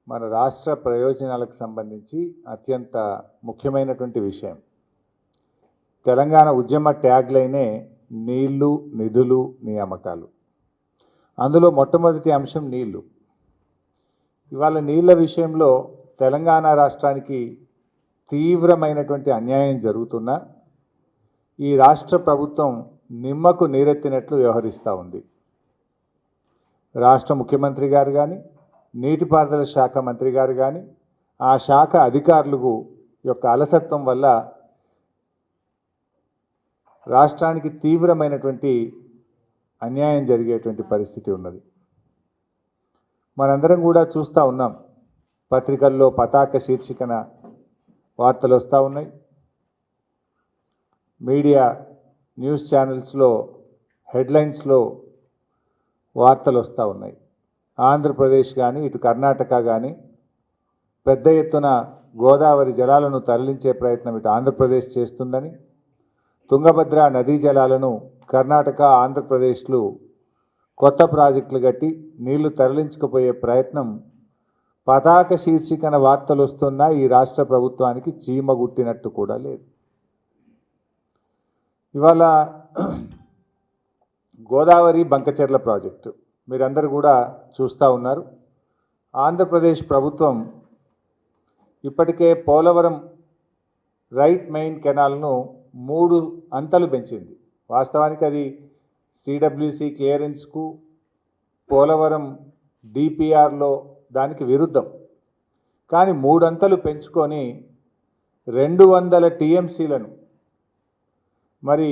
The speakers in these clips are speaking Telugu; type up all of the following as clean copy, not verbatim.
మన రాష్ట్ర ప్రయోజనాలకు సంబంధించి అత్యంత ముఖ్యమైనటువంటి విషయం. తెలంగాణ ఉద్యమ ట్యాగ్ లైనే నీళ్లు, నిధులు, నియామకాలు. అందులో మొట్టమొదటి అంశం నీళ్లు. ఇవాళ నీళ్ల విషయంలో తెలంగాణ రాష్ట్రానికి తీవ్రమైనటువంటి అన్యాయం జరుగుతున్నా ఈ రాష్ట్ర ప్రభుత్వం నిమ్మకు నీరెత్తినట్లు వ్యవహరిస్తూ ఉంది. రాష్ట్ర ముఖ్యమంత్రి గారు కానీ, నీటిపారుదల శాఖ మంత్రి గారు కానీ, ఆ శాఖ అధికారులకు యొక్క అలసత్వం వల్ల రాష్ట్రానికి తీవ్రమైనటువంటి అన్యాయం జరిగేటువంటి పరిస్థితి ఉన్నది. మనందరం కూడా చూస్తూ ఉన్నాం. పత్రికల్లో పతాక శీర్షికన వార్తలు వస్తూ ఉన్నాయి. మీడియా న్యూస్ ఛానల్స్లో హెడ్లైన్స్లో వార్తలు వస్తూ ఉన్నాయి. ఆంధ్రప్రదేశ్ కానీ ఇటు కర్ణాటక కానీ పెద్ద ఎత్తున గోదావరి జలాలను తరలించే ప్రయత్నం ఇటు ఆంధ్రప్రదేశ్ చేస్తుందని, తుంగభద్ర నదీ జలాలను కర్ణాటక, ఆంధ్రప్రదేశ్లు కొత్త ప్రాజెక్టులు కట్టి నీళ్లు తరలించకపోయే ప్రయత్నం పతాక శీర్షికన వార్తలు వస్తున్నా ఈ రాష్ట్ర ప్రభుత్వానికి చీమ గుట్టినట్టు కూడా లేదు. ఇవాళ గోదావరి బంకచెర్ల ప్రాజెక్టు మీరందరూ కూడా చూస్తూ ఉన్నారు. ఆంధ్రప్రదేశ్ ప్రభుత్వం ఇప్పటికే పోలవరం రైట్ మెయిన్ కెనాల్ను 3 అంతలు పెంచింది. వాస్తవానికి అది సిడబ్ల్యూసి క్లియరెన్స్కు, పోలవరం డిపిఆర్లో దానికి విరుద్ధం. కానీ 3 అంతలు పెంచుకొని 200 టీఎంసీలను మరి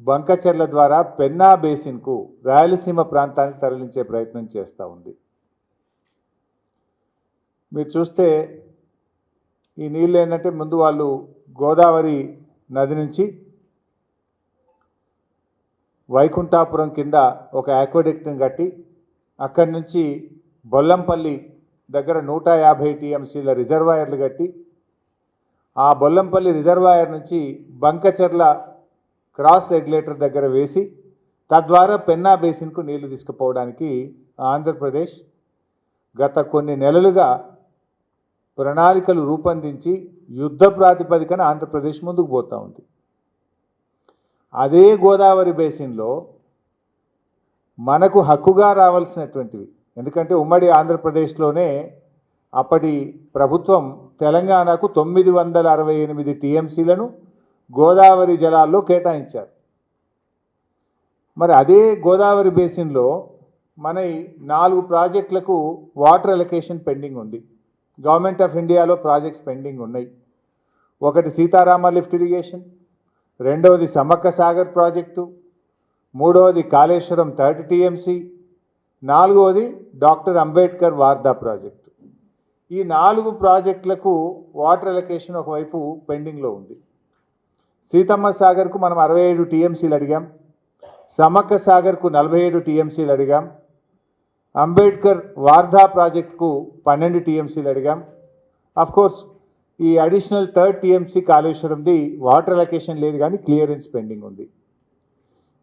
బంకచెర్ల ద్వారా పెన్నా బేసిన్కు, రాయలసీమ ప్రాంతానికి తరలించే ప్రయత్నం చేస్తూ ఉంది. మీరు చూస్తే ఈ నీళ్ళు ఏంటంటే ముందు వాళ్ళు గోదావరి నది నుంచి వైకుంఠాపురం కింద ఒక ఆక్వాడక్ట్ని కట్టి అక్కడి నుంచి బొల్లంపల్లి దగ్గర 150 టీఎంసీల రిజర్వాయర్లు కట్టి ఆ బొల్లంపల్లి రిజర్వాయర్ నుంచి బంకచెర్ల క్రాస్ రెగ్యులేటర్ దగ్గర వేసి తద్వారా పెన్నా బేసిన్కు నీళ్లు తీసుకుపోవడానికి ఆంధ్రప్రదేశ్ గత కొన్ని నెలలుగా ప్రణాళికలు రూపొందించి యుద్ధ ప్రాతిపదికన ఆంధ్రప్రదేశ్ ముందుకు పోతూ ఉంది. అదే గోదావరి బేసిన్లో మనకు హక్కుగా రావాల్సినటువంటివి, ఎందుకంటే ఉమ్మడి ఆంధ్రప్రదేశ్లోనే అప్పటి ప్రభుత్వం తెలంగాణకు 968 టీఎంసీలను గోదావరి జలాల్లో కేటాయించారు. మరి అదే గోదావరి బేసిన్లో మన 4 ప్రాజెక్టులకు వాటర్ అలొకేషన్ పెండింగ్ ఉంది. గవర్నమెంట్ ఆఫ్ ఇండియాలో ప్రాజెక్ట్స్ పెండింగ్ ఉన్నాయి. ఒకటి సీతారామ లిఫ్ట్ ఇరిగేషన్, రెండవది సమ్మక్క సాగర్ ప్రాజెక్టు, మూడవది కాళేశ్వరం 30 టీఎంసీ, నాలుగవది డాక్టర్ అంబేద్కర్ వార్దా ప్రాజెక్టు. ఈ 4 ప్రాజెక్టులకు వాటర్ అలొకేషన్ ఒకవైపు పెండింగ్లో ఉంది. సీతమ్మ సాగర్కు మనం 67 టీఎంసీలు అడిగాం, సమ్మక్క సాగర్కు 47 టీఎంసీలు అడిగాం, అంబేద్కర్ వార్దా ప్రాజెక్టుకు 12 టీఎంసీలు అడిగాం. కోర్స్ ఈ అడిషనల్ 3 టీఎంసీ కాళేశ్వరంది వాటర్ అలొకేషన్ లేదు కానీ క్లియరెన్స్ పెండింగ్ ఉంది.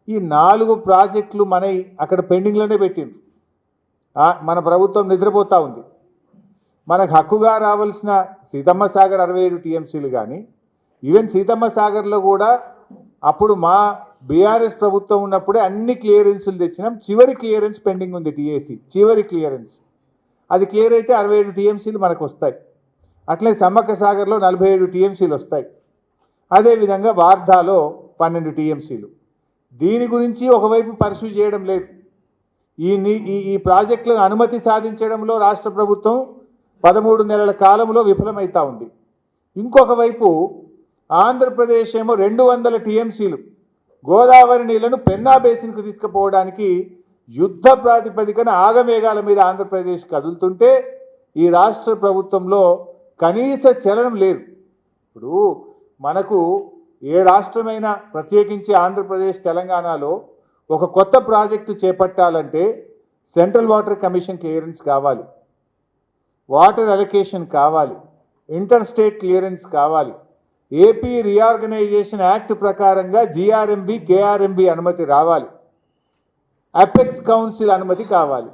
ఈ 4 ప్రాజెక్టులు మన అక్కడ పెండింగ్లోనే పెట్టింది. మన ప్రభుత్వం నిద్రపోతూ ఉంది. మనకు హక్కుగా రావాల్సిన సీతమ్మ సాగర్ 67 టీఎంసీలు కానీ ఈవెన్ సీతమ్మ సాగర్లో కూడా అప్పుడు మా బీఆర్ఎస్ ప్రభుత్వం ఉన్నప్పుడే అన్ని క్లియరెన్సులు తెచ్చినాం. చివరి క్లియరెన్స్ పెండింగ్ ఉంది, టీఏసీ చివరి క్లియరెన్స్. అది క్లియర్ అయితే 67 టీఎంసీలు మనకు వస్తాయి. అట్లే సమ్మక్క సాగర్లో 47 టీఎంసీలు వస్తాయి. అదేవిధంగా వార్ధాలో 12 టీఎంసీలు. దీని గురించి ఒకవైపు పర్సూ చేయడం లేదు. ఈ ప్రాజెక్టులకు అనుమతి సాధించడంలో రాష్ట్ర ప్రభుత్వం 13 నెలల కాలంలో విఫలమవుతూ ఉంది. ఇంకొక వైపు ఆంధ్రప్రదేశ్ ఏమో 200 టీఎంసీలు గోదావరి నీళ్లను పెన్నా బేసిన్కు తీసుకుపోవడానికి యుద్ధ ప్రాతిపదికన ఆగమేఘాల మీద ఆంధ్రప్రదేశ్ కదులుతుంటే ఈ రాష్ట్ర ప్రభుత్వంలో కనీస చలనం లేదు. ఇప్పుడు మనకు ఏ రాష్ట్రమైనా ప్రత్యేకించి ఆంధ్రప్రదేశ్, తెలంగాణలో ఒక కొత్త ప్రాజెక్టు చేపట్టాలంటే సెంట్రల్ వాటర్ కమిషన్ క్లియరెన్స్ కావాలి, వాటర్ అలొకేషన్ కావాలి, ఇంటర్ స్టేట్ క్లియరెన్స్ కావాలి, ఏపీ రీఆర్గనైజేషన్ యాక్ట్ ప్రకారంగా జీఆర్ఎంబీ, కేఆర్ఎంబీ అనుమతి రావాలి, అపెక్స్ కౌన్సిల్ అనుమతి కావాలి.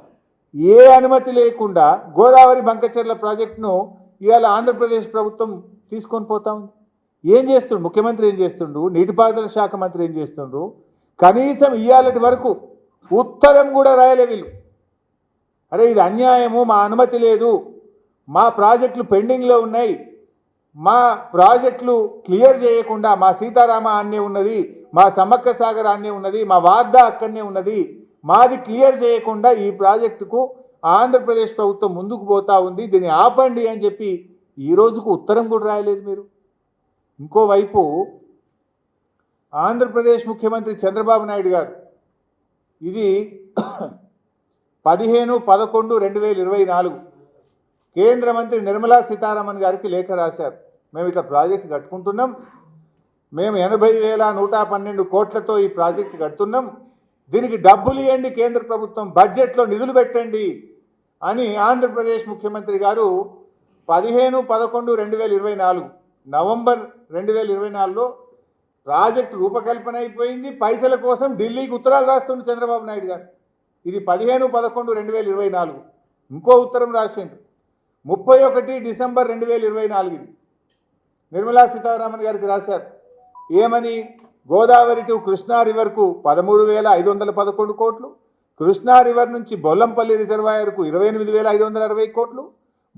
ఏ అనుమతి లేకుండా గోదావరి బంకచెర్ల ప్రాజెక్టును ఇవాళ ఆంధ్రప్రదేశ్ ప్రభుత్వం తీసుకొని పోతా ఉంది. ఏం చేస్తుండు ముఖ్యమంత్రి, ఏం చేస్తుండు, నీటిపారుదల శాఖ మంత్రి ఏం చేస్తుండ్రు? కనీసం ఇవాళటి వరకు ఉత్తరం కూడా రాయలే వీళ్ళు. అరే ఇది అన్యాయము, మా అనుమతి లేదు, మా ప్రాజెక్టులు పెండింగ్లో ఉన్నాయి, మా ప్రాజెక్టులు క్లియర్ చేయకుండా, మా సీతారామ అన్నే ఉన్నది, మా సమ్మక్క సాగర్ అన్నే ఉన్నది, మా వార్దా అక్కడనే ఉన్నది, మాది క్లియర్ చేయకుండా ఈ ప్రాజెక్టుకు ఆంధ్రప్రదేశ్ ప్రభుత్వం ముందుకు పోతా ఉంది, దీన్ని ఆపండి అని చెప్పి ఈ రోజుకు ఉత్తరం కూడా రాయలేదు మీరు. ఇంకోవైపు ఆంధ్రప్రదేశ్ ముఖ్యమంత్రి చంద్రబాబు నాయుడు గారు ఇది 15/11/2024 కేంద్ర మంత్రి నిర్మలా సీతారామన్ గారికి లేఖ రాశారు. మేము ఇట్లా ప్రాజెక్టు కట్టుకుంటున్నాం, మేము 80,112 కోట్లతో ఈ ప్రాజెక్టు కడుతున్నాం, దీనికి డబ్బులు ఇవ్వండి, కేంద్ర ప్రభుత్వం బడ్జెట్లో నిధులు పెట్టండి అని ఆంధ్రప్రదేశ్ ముఖ్యమంత్రి గారు 15/11/2024 నవంబర్ 2024లో ప్రాజెక్టు రూపకల్పన అయిపోయింది, పైసల కోసం ఢిల్లీకి ఉత్తరాలు రాస్తుండే చంద్రబాబు నాయుడు గారు. ఇది 15/11/2024. ఇంకో ఉత్తరం రాసిండు 31 డిసెంబర్ 2024 ఇది నిర్మలా సీతారామన్ గారికి రాశారు. ఏమని? గోదావరి టు కృష్ణా రివర్కు 13,511 కోట్లు, కృష్ణా రివర్ నుంచి బొల్లంపల్లి రిజర్వాయర్కు 28,560 కోట్లు,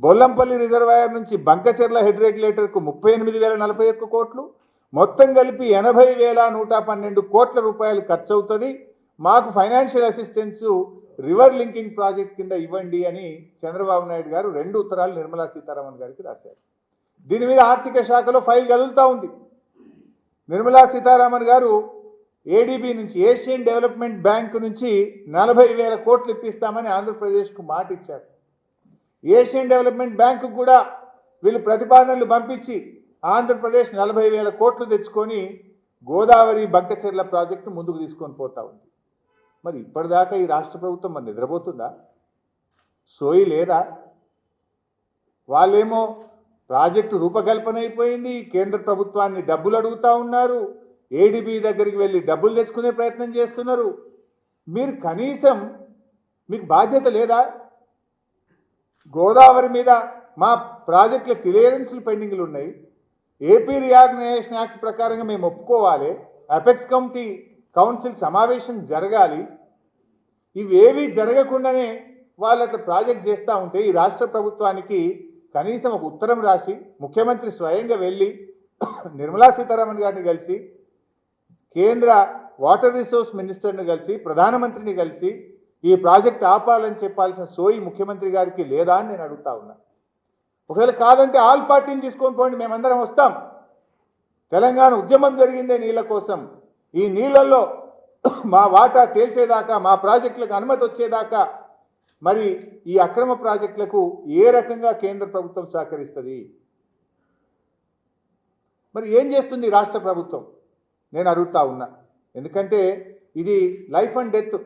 బొల్లంపల్లి రిజర్వాయర్ నుంచి బంకచెర్ల హెడ్ రెగ్యులేటర్కు 38,041 కోట్లు, మొత్తం కలిపి 80,112 కోట్ల రూపాయలు ఖర్చు అవుతుంది, మాకు financial assistance river linking project కింద ఇవ్వండి అని చంద్రబాబు నాయుడు గారు 2 ఉత్తరాలు నిర్మలా సీతారామన్ గారికి రాశారు. దీని మీద ఆర్థిక శాఖలో ఫైల్ కదులుతూ ఉంది. నిర్మలా సీతారామన్ గారు ఏడీబీ నుంచి, ఏషియన్ డెవలప్మెంట్ బ్యాంక్ నుంచి 40,000 కోట్లు ఇప్పిస్తామని ఆంధ్రప్రదేశ్కు మాట ఇచ్చారు. ఏషియన్ డెవలప్మెంట్ బ్యాంకు కూడా వీళ్ళు ప్రతిపాదనలు పంపించి ఆంధ్రప్రదేశ్ 40,000 కోట్లు తెచ్చుకొని గోదావరి బంకచెర్ల ప్రాజెక్టు ముందుకు తీసుకొని పోతా ఉంది. మరి ఇప్పటిదాకా ఈ రాష్ట్ర ప్రభుత్వం మరి నిద్రపోతుందా? సోయి లేదా? వాళ్ళేమో ప్రాజెక్టు రూపకల్పన అయిపోయింది, కేంద్ర ప్రభుత్వాన్ని డబ్బులు అడుగుతూ ఉన్నారు, ఏడీబీ దగ్గరికి వెళ్ళి డబ్బులు తెచ్చుకునే ప్రయత్నం చేస్తున్నారు. మీరు కనీసం మీకు బాధ్యత లేదా? గోదావరి మీద మా ప్రాజెక్టుల క్లియరెన్స్లు పెండింగ్లు ఉన్నాయి, ఏపీ రీఆర్గనైజేషన్ యాక్ట్ ప్రకారంగా మేము ఒప్పుకోవాలి, అపెక్స్ కమిటీ కౌన్సిల్ సమావేశం జరగాలి. ఇవేవి జరగకుండానే వాళ్ళు అట్లా ప్రాజెక్ట్ చేస్తూ ఉంటే ఈ రాష్ట్ర ప్రభుత్వానికి కనీసం ఒక ఉత్తరం రాసి ముఖ్యమంత్రి స్వయంగా వెళ్ళి నిర్మలా సీతారామన్ గారిని కలిసి, కేంద్ర వాటర్ రిసోర్స్ మినిస్టర్ని కలిసి, ప్రధానమంత్రిని కలిసి ఈ ప్రాజెక్ట్ ఆపాలని చెప్పాల్సిన సోయి ముఖ్యమంత్రి గారికి లేదా అని నేను అడుగుతా ఉన్నా. ఒకవేళ కాదంటే ఆల్ పార్టీని తీసుకొని పోండి, మేమందరం వస్తాం. తెలంగాణ ఉద్యమం జరిగిందే నీళ్ళ కోసం. ఈ నీళ్ళల్లో మా వాటా తేల్చేదాకా, మా ప్రాజెక్టులకు అనుమతి వచ్చేదాకా మరి ఈ అక్రమ ప్రాజెక్టులకు ఏ రకంగా కేంద్ర ప్రభుత్వం సహకరిస్తుంది? మరి ఏం చేస్తుంది రాష్ట్ర ప్రభుత్వం నేను అడుగుతా ఉన్నా. ఎందుకంటే ఇది లైఫ్ అండ్ డెత్.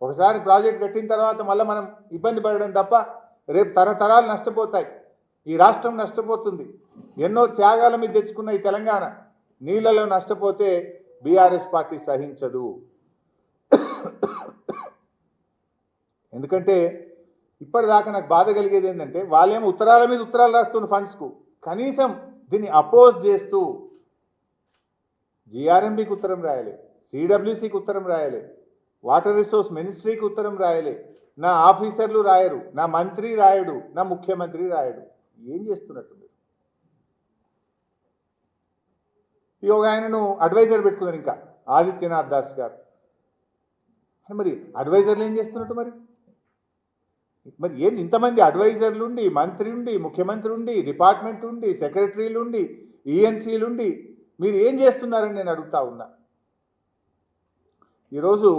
ఒకసారి ప్రాజెక్ట్ కట్టిన తర్వాత మళ్ళీ మనం ఇబ్బంది పడడం తప్ప రేపు తరతరాలు నష్టపోతాయి, ఈ రాష్ట్రం నష్టపోతుంది. ఎన్నో త్యాగాల మీద తెచ్చుకున్న ఈ తెలంగాణ నీళ్ళలో నష్టపోతే బీఆర్ఎస్ పార్టీ సహించదు. ఎందుకంటే ఇప్పటిదాకా నాకు బాధ కలిగేది ఏంటంటే వాళ్ళేమో ఉత్తరాల మీద ఉత్తరాలు రాస్తున్న ఫండ్స్కు, కనీసం దీన్ని అపోజ్ చేస్తూ జిఆర్ఎంబీకి ఉత్తరం రాయలే, సిడబ్ల్యూసికి ఉత్తరం రాయలే, వాటర్ రిసోర్స్ మినిస్ట్రీకి ఉత్తరం రాయలే, నా ఆఫీసర్లు రాయరు, నా మంత్రి రాయడు, నా ముఖ్యమంత్రి రాయడు. ఏం చేస్తున్నట్టు మీరు? ఈ ఒక ఆయనను అడ్వైజర్ పెట్టుకున్నారు ఇంకా ఆదిత్యనాథ్ దాస్ గారు. మరి అడ్వైజర్లు ఏం చేస్తున్నట్టు? మరి ఏంది ఇంతమంది అడ్వైజర్లు ఉండి, మంత్రి ఉండి, ముఖ్యమంత్రి ఉండి, డిపార్ట్మెంట్ ఉండి, సెక్రటరీలు ఉండి, ఈఎన్సీలు ఉండి మీరు ఏం చేస్తున్నారని నేను అడుగుతా ఉన్నా. ఈరోజు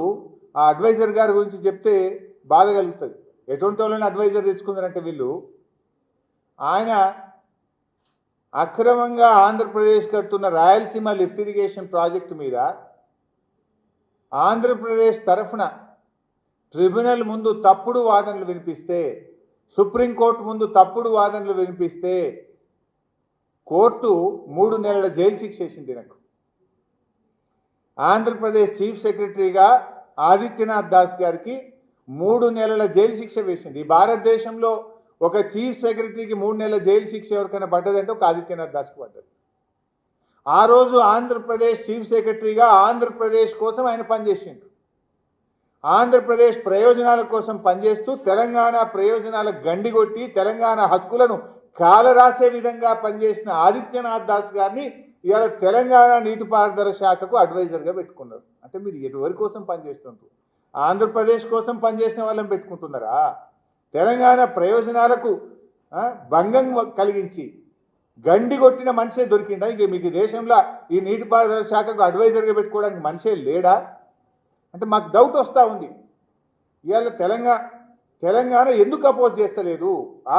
ఆ అడ్వైజర్ గారి గురించి చెప్తే బాధ కలుగుతుంది. ఎటువంటి వాళ్ళని అడ్వైజర్ తెచ్చుకున్నారంటే వీళ్ళు, ఆయన అక్రమంగా ఆంధ్రప్రదేశ్ కడుతున్న రాయలసీమ లిఫ్ట్ ఇరిగేషన్ ప్రాజెక్టు మీద ఆంధ్రప్రదేశ్ తరఫున ట్రిబ్యునల్ ముందు తప్పుడు వాదనలు వినిపిస్తే, సుప్రీంకోర్టు ముందు తప్పుడు వాదనలు వినిపిస్తే కోర్టు 3 నెలల జైలు శిక్ష వేసింది నాకు. ఆంధ్రప్రదేశ్ చీఫ్ సెక్రటరీగా ఆదిత్యనాథ్ దాస్ గారికి 3 నెలల జైలు శిక్ష వేసింది. ఈ భారతదేశంలో ఒక చీఫ్ సెక్రటరీకి 3 నెలల జైలు శిక్ష ఎవరికైనా పడ్డదంటే ఒక ఆదిత్యనాథ్ దాస్కి పడ్డది. ఆ రోజు ఆంధ్రప్రదేశ్ చీఫ్ సెక్రటరీగా ఆంధ్రప్రదేశ్ కోసం ఆయన పనిచేసిండు. ఆంధ్రప్రదేశ్ ప్రయోజనాల కోసం పనిచేస్తూ తెలంగాణ ప్రయోజనాల గండిగొట్టి తెలంగాణ హక్కులను కాలరాసే విధంగా పనిచేసిన ఆదిత్యనాథ్ దాస్ గారిని ఇవాళ తెలంగాణ నీటిపారుదల శాఖకు అడ్వైజర్గా పెట్టుకున్నారు. అంటే మీరు ఎవరి కోసం పనిచేస్తుంటారు? ఆంధ్రప్రదేశ్ కోసం పనిచేసిన వాళ్ళని పెట్టుకుంటున్నారా? తెలంగాణ ప్రయోజనాలకు భంగం కలిగించి గండి కొట్టిన మనిషే దొరికిందా? ఇంక మీకు దేశంలో ఈ నీటిపారుదల శాఖకు అడ్వైజర్గా పెట్టుకోవడానికి మనిషే లేడా అంటే మాకు డౌట్ వస్తూ ఉంది. ఇవాళ తెలంగాణ ఎందుకు అపోజ్ చేస్తలేదు?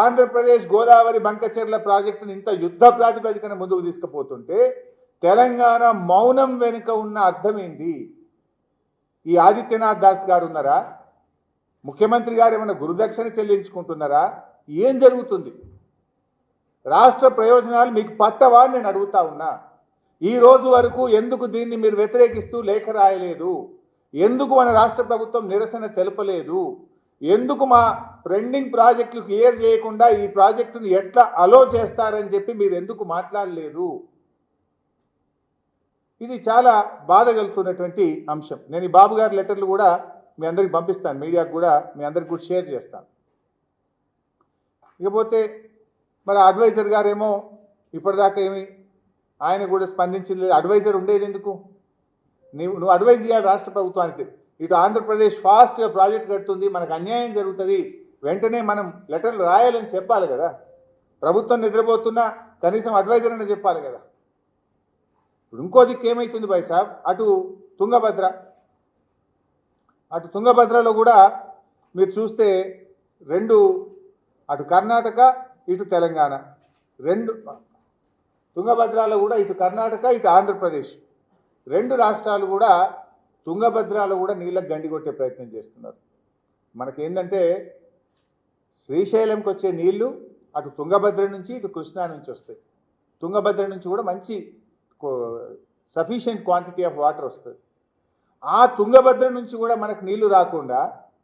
ఆంధ్రప్రదేశ్ గోదావరి బంకచెర్ల ప్రాజెక్టును ఇంత యుద్ధ ప్రాతిపదికన ముందుకు తీసుకుపోతుంటే తెలంగాణ మౌనం వెనుక ఉన్న అర్థం ఏంది? ఈ ఆదిత్యనాథ్ దాస్ గారు ఉన్నారా? ముఖ్యమంత్రి గారు ఏమైనా గురుదక్షిణ చెల్లించుకుంటున్నారా? ఏం జరుగుతుంది? రాష్ట్ర ప్రయోజనాలు మీకు పట్టవా అని నేను అడుగుతా ఉన్నా. ఈ రోజు వరకు ఎందుకు దీన్ని మీరు వ్యతిరేకిస్తూ లేఖ రాయలేదు? ఎందుకు మన రాష్ట్ర ప్రభుత్వం నిరసన తెలపలేదు? ఎందుకు మా పెండింగ్ ప్రాజెక్టులు క్లియర్ చేయకుండా ఈ ప్రాజెక్టును ఎట్లా అలో చేస్తారని చెప్పి మీరు ఎందుకు మాట్లాడలేదు? ఇది చాలా బాధ కలుగుతున్నటువంటి అంశం. నేను ఈ బాబు గారి లెటర్లు కూడా మీ అందరికి పంపిస్తాను, మీడియాకు కూడా మీ అందరికి కూడా షేర్ చేస్తాను. ఇకపోతే మరి అడ్వైజర్ గారేమో ఇప్పటిదాకా ఏమి ఆయన కూడా స్పందించింది. అడ్వైజర్ ఉండేది ఎందుకు? నువ్వు అడ్వైజ్ చేయాలి రాష్ట్ర ప్రభుత్వానికి. ఇటు ఆంధ్రప్రదేశ్ ఫాస్ట్గా ప్రాజెక్ట్ కడుతుంది, మనకు అన్యాయం జరుగుతుంది, వెంటనే మనం లెటర్లు రాయాలని చెప్పాలి కదా. ప్రభుత్వం నిద్రపోతున్నా కనీసం అడ్వైజర్ అని చెప్పాలి కదా. ఇప్పుడు ఇంకో దిక్కు ఏమవుతుంది భాయ్ సాబ్, అటు తుంగభద్రలో కూడా మీరు చూస్తే అటు కర్ణాటక ఇటు తెలంగాణ తుంగభద్రలో కూడా ఇటు కర్ణాటక ఇటు ఆంధ్రప్రదేశ్ 2 రాష్ట్రాలు కూడా తుంగభద్రలో కూడా నీళ్ళకు గండి కొట్టే ప్రయత్నం చేస్తున్నారు. మనకేంటంటే శ్రీశైలంకి వచ్చే నీళ్లు అటు తుంగభద్ర నుంచి ఇటు కృష్ణా నుంచి వస్తాయి. తుంగభద్ర నుంచి కూడా మంచి సఫిషియెంట్ క్వాంటిటీ ఆఫ్ వాటర్ వస్తుంది. ఆ తుంగభద్ర నుంచి కూడా మనకు నీళ్లు రాకుండా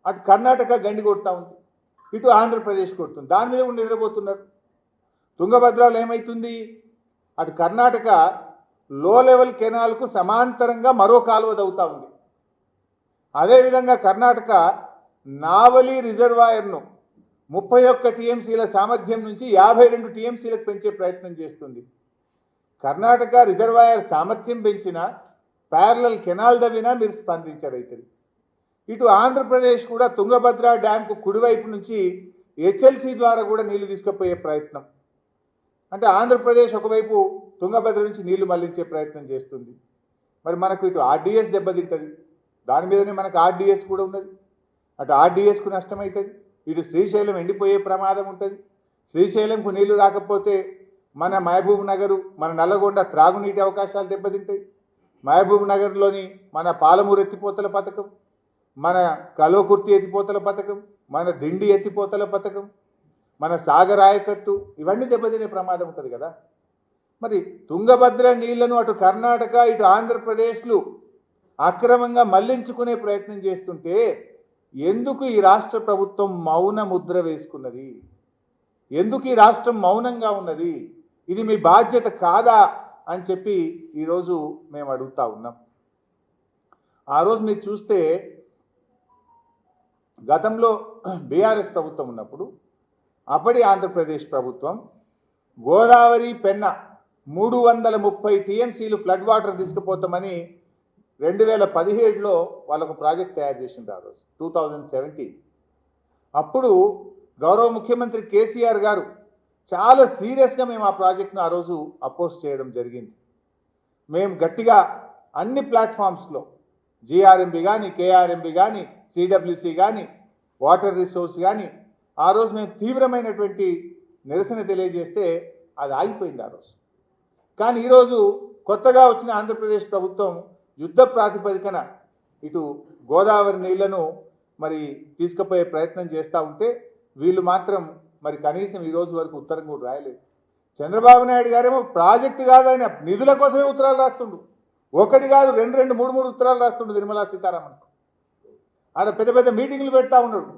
అటు కర్ణాటక గండి కొడుతూ ఉంది, ఇటు ఆంధ్రప్రదేశ్ కొడుతుంది. దాని మీద కూడా నిద్రపోతున్నారు. తుంగభద్రలో ఏమవుతుంది, అటు కర్ణాటక లో లెవెల్ కెనాల్కు సమాంతరంగా మరో కాలువ దవ్వుతూ ఉంది. అదేవిధంగా కర్ణాటక నావలి రిజర్వాయర్ను 31 టీఎంసీల సామర్థ్యం నుంచి 52 టీఎంసీలకు పెంచే ప్రయత్నం చేస్తుంది. కర్ణాటక రిజర్వాయర్ సామర్థ్యం పెంచినా ప్యారలల్ కెనాల్ దవ్వినా మీరు స్పందించరైతుంది. ఇటు ఆంధ్రప్రదేశ్ కూడా తుంగభద్ర డ్యాంకు కుడివైపు నుంచి హెచ్ఎల్సీ ద్వారా కూడా నీళ్లు తీసుకుపోయే ప్రయత్నం. అంటే ఆంధ్రప్రదేశ్ ఒకవైపు తుంగభద్ర నుంచి నీళ్లు మళ్లించే ప్రయత్నం చేస్తుంది. మరి మనకు ఇటు ఆర్డీఎస్ దెబ్బతింటుంది, దాని మీదనే మనకు ఆర్డీఎస్ కూడా ఉన్నది. అటు ఆర్డీఎస్కు నష్టమవుతుంది, ఇటు శ్రీశైలం ఎండిపోయే ప్రమాదం ఉంటుంది. శ్రీశైలంకు నీళ్లు రాకపోతే మన మహబూబ్ నగరు మన నల్లగొండ త్రాగునీటి అవకాశాలు దెబ్బతింటాయి. మహబూబ్ నగర్లోని మన పాలమూరు ఎత్తిపోతల పథకం, మన కల్వకుర్తి ఎత్తిపోతల పథకం, మన దిండి ఎత్తిపోతల పథకం, మన సాగర్ ఆయకట్టు ఇవన్నీ దెబ్బతినే ప్రమాదం ఉంటుంది కదా. మరి తుంగభద్ర నీళ్లను అటు కర్ణాటక ఇటు ఆంధ్రప్రదేశ్లు అక్రమంగా మళ్లించుకునే ప్రయత్నం చేస్తుంటే ఎందుకు ఈ రాష్ట్ర ప్రభుత్వం మౌన ముద్ర వేసుకున్నది? ఎందుకు ఈ రాష్ట్రం మౌనంగా ఉన్నది? ఇది మీ బాధ్యత కాదా అని చెప్పి ఈరోజు మేము అడుగుతా ఉన్నాం. ఆ రోజు మీరు చూస్తే గతంలో బీఆర్ఎస్ ప్రభుత్వం ఉన్నప్పుడు అప్పటి ఆంధ్రప్రదేశ్ ప్రభుత్వం గోదావరి పెన్న 330 టీఎంసీలు ఫ్లడ్ వాటర్ తీసుకుపోతామని 2017లో వాళ్ళకు ప్రాజెక్ట్ తయారు చేసింది. ఆ రోజు 2017 అప్పుడు గౌరవ ముఖ్యమంత్రి కేసీఆర్ గారు చాలా సీరియస్గా మేము ఆ ప్రాజెక్ట్ను ఆ రోజు అపోజ్ చేయడం జరిగింది. మేము గట్టిగా అన్ని ప్లాట్ఫామ్స్లో జీఆర్ఎంబి కానీ కేఆర్ఎంబి కానీ సిడబ్ల్యూసి కానీ వాటర్ రిసోర్స్ కానీ ఆ రోజు మేము తీవ్రమైనటువంటి నిరసన తెలియజేస్తే అది ఆగిపోయింది ఆ రోజు. కానీ ఈరోజు కొత్తగా వచ్చిన ఆంధ్రప్రదేశ్ ప్రభుత్వం యుద్ధ ప్రాతిపదికన ఇటు గోదావరి నీళ్లను మరి తీసుకుపోయే ప్రయత్నం చేస్తూ ఉంటే వీళ్ళు మాత్రం మరి కనీసం ఈ రోజు వరకు ఉత్తరం కూడా రాయలేదు. చంద్రబాబు నాయుడు గారేమో ప్రాజెక్టు కాదు, ఆయన నిధుల కోసమే ఉత్తరాలు రాస్తుండు. ఒకటి కాదు, 2, 3 ఉత్తరాలు రాస్తుండు నిర్మలా సీతారామన్. ఆడ పెద్ద పెద్ద మీటింగ్లు పెడతా ఉన్నాడు.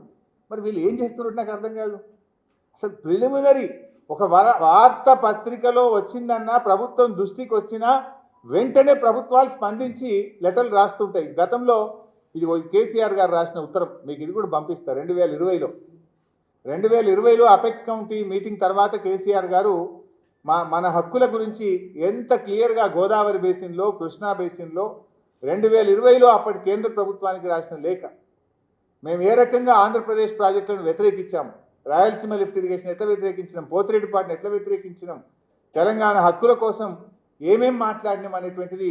మరి వీళ్ళు ఏం చేస్తున్నారు నాకు అర్థం కాదు. అసలు ప్రిలిమినరీ ఒక వార్తా పత్రికలో వచ్చిందన్నా ప్రభుత్వం దృష్టికి వచ్చినా వెంటనే ప్రభుత్వాలు స్పందించి లెటర్లు రాస్తుంటాయి. గతంలో ఇది కేసీఆర్ గారు రాసిన ఉత్తరం మీకు ఇది కూడా పంపిస్తారు. 2020లో అపెక్స్ కౌంటీ మీటింగ్ తర్వాత కేసీఆర్ గారు మన హక్కుల గురించి ఎంత క్లియర్గా గోదావరి బేసిన్లో, కృష్ణా బేసిన్లో 2020లో అప్పటి కేంద్ర ప్రభుత్వానికి రాసిన లేఖ, మేము ఏ రకంగా ఆంధ్రప్రదేశ్ ప్రాజెక్టులను వ్యతిరేకించాము, రాయలసీమ లిఫ్ట్ ఇరిగేషన్ ఎట్లా వ్యతిరేకించినాం, పోతిరెడ్డిపాటిని ఎట్లా వ్యతిరేకించినాం, తెలంగాణ హక్కుల కోసం ఏమేం మాట్లాడినాం అనేటువంటిది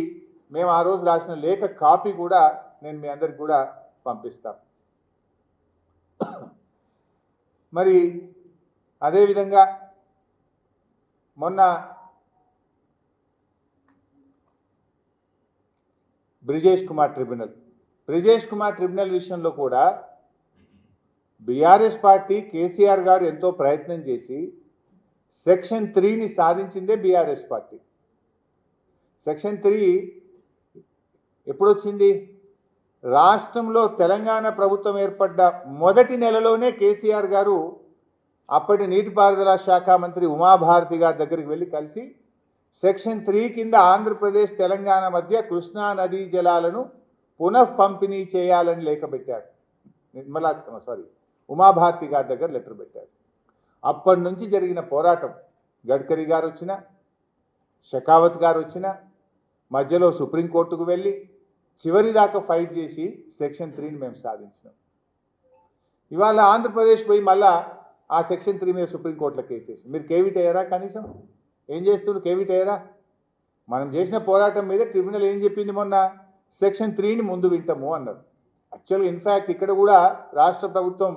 మేము ఆ రోజు రాసిన లేఖ కాపీ కూడా నేను మీ అందరికి కూడా పంపిస్తాను. మరి అదేవిధంగా మొన్న బ్రిజేష్ కుమార్ ట్రిబ్యునల్ విషయంలో కూడా బీఆర్ఎస్ పార్టీ కేసీఆర్ గారు ఎంతో ప్రయత్నం చేసి సెక్షన్ 3ని సాధించిందే బీఆర్ఎస్ పార్టీ. సెక్షన్ 3 ఎప్పుడొచ్చింది? రాష్ట్రంలో తెలంగాణ ప్రభుత్వం ఏర్పడ్డ మొదటి నెలలోనే కేసీఆర్ గారు అప్పటి నీటిపారుదల శాఖ మంత్రి ఉమాభారతి గారి దగ్గరికి వెళ్ళి కలిసి సెక్షన్ 3 కింద ఆంధ్రప్రదేశ్ తెలంగాణ మధ్య కృష్ణా నదీ జలాలను పునః పంపిణీ చేయాలని లేఖ పెట్టారు. ఉమాభారతి గారి దగ్గర లెటర్ పెట్టారు. అప్పటి నుంచి జరిగిన పోరాటం, గడ్కరీ గారు వచ్చినా, షెకావత్ గారు వచ్చినా, మధ్యలో సుప్రీంకోర్టుకు వెళ్ళి చివరి దాకా ఫైట్ చేసి సెక్షన్ 3ని మేము సాధించినాం. ఇవాళ ఆంధ్రప్రదేశ్ పోయి మళ్ళా ఆ సెక్షన్ 3 మీద సుప్రీంకోర్టులో కేసేసి మీరు కేవిట్ అయ్యారా? కనీసం ఏం చేస్తుండ్రు? కేవిట్ అయ్యారా? మనం చేసిన పోరాటం మీద ట్రిబ్యునల్ ఏం చెప్పింది? మొన్న సెక్షన్ 3ని ముందు వింటాము అన్నారు. యాక్చువల్గా ఇన్ఫ్యాక్ట్ ఇక్కడ కూడా రాష్ట్ర ప్రభుత్వం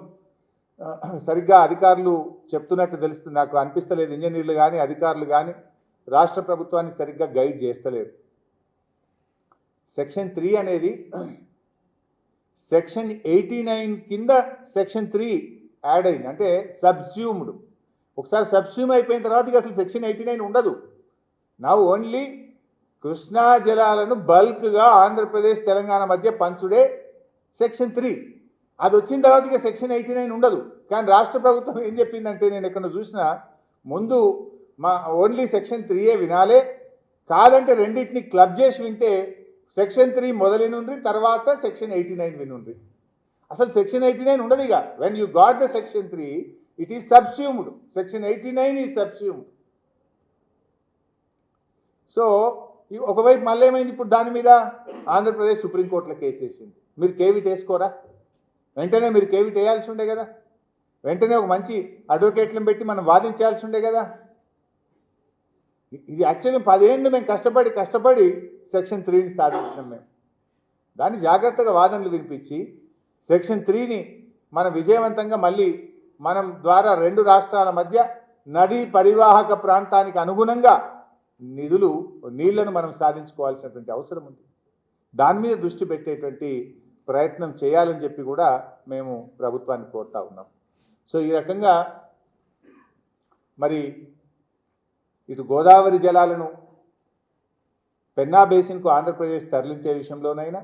సరిగ్గా అధికారులు చెప్తున్నట్టు తెలుస్తుంది, నాకు అనిపిస్తలేదు. ఇంజనీర్లు కానీ అధికారులు కానీ రాష్ట్ర ప్రభుత్వాన్ని సరిగ్గా గైడ్ చేస్తలేరు. సెక్షన్ 3 అనేది సెక్షన్ 89 కింద సెక్షన్ 3 యాడ్ అయింది, అంటే సబ్స్యూమ్డ్. ఒకసారి సబ్స్యూమ్ అయిపోయిన తర్వాత ఇక అసలు సెక్షన్ 89 ఉండదు. నా ఓన్లీ కృష్ణా జలాలను బల్క్గా ఆంధ్రప్రదేశ్ తెలంగాణ మధ్య పంచుడే సెక్షన్ 3. అది వచ్చిన తర్వాత ఇక సెక్షన్ 89 ఉండదు. కానీ రాష్ట్ర ప్రభుత్వం ఏం చెప్పిందంటే, నేను ఎక్కడ చూసినా ముందు ఓన్లీ సెక్షన్ 3ఏ వినాలే, కాదంటే రెండింటిని క్లబ్ చేసి వింటే సెక్షన్ 3 మొదలైనండ్రి, తర్వాత సెక్షన్ 89 వినుండ్రి. అసలు సెక్షన్ 89 ఉండదు. ఇక when you got the section 3 it is subsumed. Section 89 is subsumed. So ఒకవైపు మళ్ళీ ఏమైంది, ఇప్పుడు దాని మీద ఆంధ్రప్రదేశ్ సుప్రీంకోర్టులో కేసు వేసింది. మీరు కేవిట్ వేసుకోరా? వెంటనే మీరు కేవిట్ వేయాల్సి ఉండే కదా, వెంటనే ఒక మంచి అడ్వకేట్లను పెట్టి మనం వాదించాల్సి ఉండే కదా. ఇది యాక్చువల్లీ 10 ఏళ్ళు మేము కష్టపడి సెక్షన్ 3ని సాధించినాం. మేము దాన్ని జాగ్రత్తగా వాదనలు వినిపించి సెక్షన్ 3ని మనం విజయవంతంగా మళ్ళీ మనం ద్వారా 2 రాష్ట్రాల మధ్య నదీ పరివాహక ప్రాంతానికి అనుగుణంగా నీళ్లను మనం సాధించుకోవాల్సినటువంటి అవసరం ఉంది. దాని మీద దృష్టి పెట్టేటువంటి ప్రయత్నం చేయాలని చెప్పి కూడా మేము ప్రభుత్వాన్ని కోరుతా ఉన్నాం. సో ఈ రకంగా మరి ఇటు గోదావరి జలాలను పెన్నా బేసిన్కు ఆంధ్రప్రదేశ్ తరలించే విషయంలోనైనా,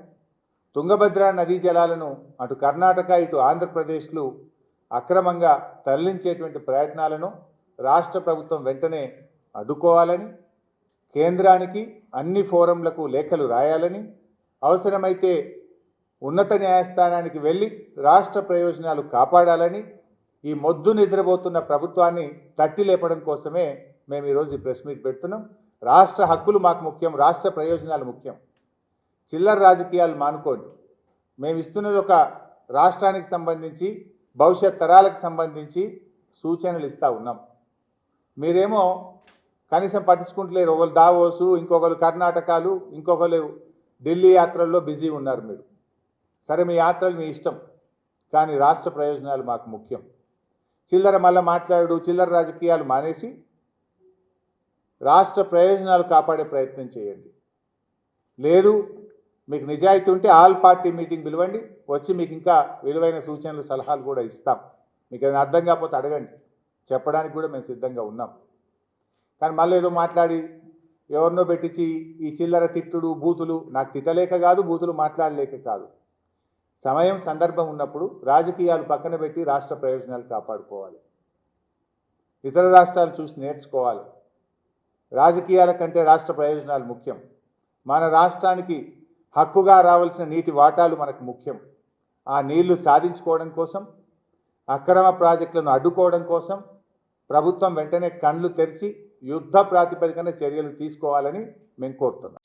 తుంగభద్ర నదీ జలాలను అటు కర్ణాటక ఇటు ఆంధ్రప్రదేశ్లు అక్రమంగా తరలించేటువంటి ప్రయత్నాలను రాష్ట్ర ప్రభుత్వం వెంటనే అడ్డుకోవాలని, కేంద్రానికి అన్ని ఫోరంలకు లేఖలు రాయాలని, అవసరమైతే ఉన్నత న్యాయస్థానానికి వెళ్ళి రాష్ట్ర ప్రయోజనాలు కాపాడాలని, ఈ మొద్దు నిద్రపోతున్న ప్రభుత్వాన్ని తట్టి లేపడం కోసమే మేము ఈరోజు ఈ ప్రెస్ మీట్ పెడుతున్నాం. రాష్ట్ర హక్కులు మాకు ముఖ్యం, రాష్ట్ర ప్రయోజనాలు ముఖ్యం. చిల్లర రాజకీయాలు మానుకోండి. మేము ఇస్తున్నది ఒక రాష్ట్రానికి సంబంధించి భవిష్యత్ తరాలకు సంబంధించి సూచనలు ఇస్తూ ఉన్నాం. మీరేమో కనీసం పట్టించుకుంటలేరు. ఒకరు దావోసు, ఇంకొకరు కర్ణాటకలు, ఇంకొకరు ఢిల్లీ యాత్రల్లో బిజీ ఉన్నారు. మీరు సరే, మీ యాత్రలు మీ ఇష్టం, కానీ రాష్ట్ర ప్రయోజనాలు మాకు ముఖ్యం. చిల్లర రాజకీయాలు మానేసి రాష్ట్ర ప్రయోజనాలు కాపాడే ప్రయత్నం చేయండి. లేదు మీకు నిజాయితీ ఉంటే ఆల్ పార్టీ మీటింగ్ పిలవండి, వచ్చి మీకు ఇంకా విలువైన సూచనలు సలహాలు కూడా ఇస్తాం. మీకు ఏదైనా అర్థం కాకపోతే అడగండి, చెప్పడానికి కూడా మేము సిద్ధంగా ఉన్నాం. కానీ మళ్ళీ ఏదో మాట్లాడి ఎవరినో పెట్టించి ఈ చిల్లర తిట్టుడు బూతులు, నాకు తిట్టలేక కాదు, బూతులు మాట్లాడలేక కాదు. సమయం సందర్భం ఉన్నప్పుడు రాజకీయాలు పక్కన పెట్టి రాష్ట్ర ప్రయోజనాలు కాపాడుకోవాలి. ఇతర రాష్ట్రాలు చూసి నేర్చుకోవాలి. రాజకీయాల కంటే రాష్ట్ర ప్రయోజనాలు ముఖ్యం. మన రాష్ట్రానికి హక్కుగా రావాల్సిన నీటి వాటాలు మనకు ముఖ్యం. ఆ నీళ్లు సాధించుకోవడం కోసం, అక్రమ ప్రాజెక్టులను అడ్డుకోవడం కోసం ప్రభుత్వం వెంటనే కళ్ళు తెరిచి యుద్ధ ప్రాతిపదికన చర్యలు తీసుకోవాలని మేము కోరుతున్నాం.